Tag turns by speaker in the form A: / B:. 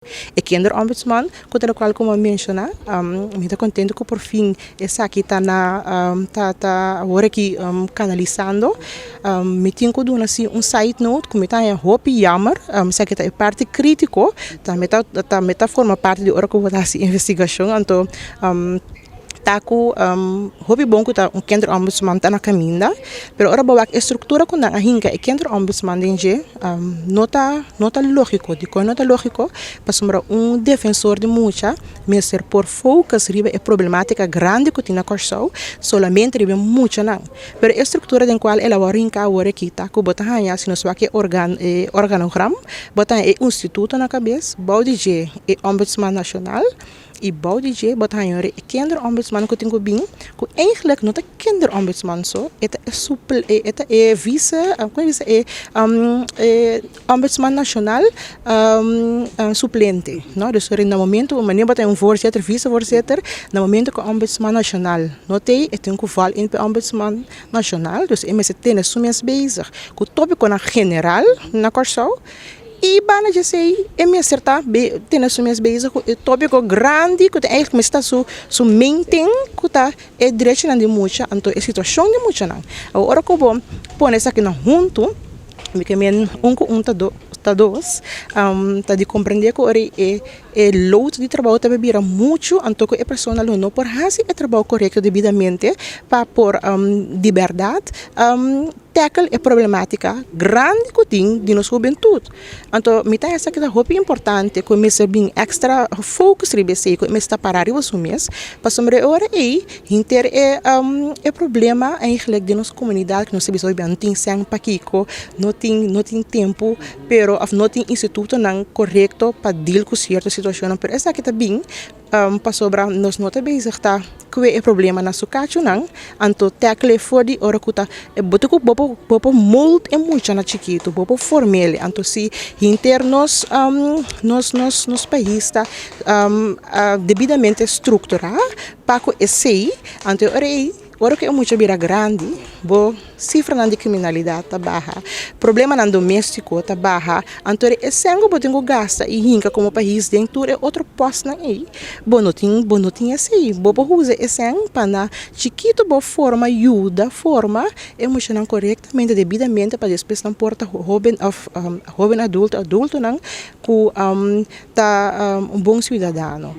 A: E Kinder Ombudsman, contra o qual como menciona, me está contente que por fim esaki está agora aqui canalizando, me tenho que dar assim side note, como está em roupa jammer, esaki está parte crítico, também tá forma parte de hora que eu vou dar assim investigashon, então taku hobby bom que tá Kinder Ombudsman tá na caminho, pero ora boa a estrutura com a hinka e Kinder Ombudsman denje nota lógico, nota lógico para defensor de mucha, mas ser por focus riba é problemática grande que tem na Kòrsou, solamente riba mucha não. Pero a estrutura den qual ela vai hinka agora aqui tá com botar hanya se nós que organograma, botar é instituto na cabeça, baudige é Ombudsman nacional e baudige botar hanya é Kinder Ombudsman que tenho bem, que eigenlijk não tá Kinder Ombudsman só, é vice Ombudsman nacional suplente, não? Dus no momento wanneer botar voorzitter, vice-voorzitter, no momento que Ombudsman nacional, notei, tem que val in Ombudsman nacional, dus é mais tem sumes bezig, que tópico na general na Kòrsou. E bana já sei, é me acertar, tem as suas bezas, o tópico grande, que é que está su maintain, que está é direção de muita, então é situação de muita não. Agora que eu vou pôr essa aqui na junto, me que men tá dois, tá de compreender que é load de trabalho também vira muito, então que a pessoa não por fazer o trabalho correto devidamente para por de verdade tackle a problemática grande que tem de nossa juventude. Então, me tem essa que é muito importante, que me ser bem extra focus ribese, que me está parar e você mesmo, para sobre hora aí, inter é problema eigenlijk de nossa comunidade que nós sabemos bem, não tem sangue para kiko, não tem tempo, pero não tem instituto não correto para deal com certa situação, pero essa que está bem para sobre nós não está bem está que é problema na sucacho não, então tackle for de hora que está bopo mold é muito na chiquito, bopo formal, então se internos nos país está devidamente estruturado para que esse, então agora que é muito bira grande, bo cifra na de criminalidade tá baixa, problema na doméstico tá baixa, então é sangue botinho gasta e hinka como país dentro é outro posto na aí, bonotinho esse, bo usa esse sangue para chiquito bo forma ajuda forma emocional corretamente devidamente para depois não porta jovem adulto não com tá bom cidadão.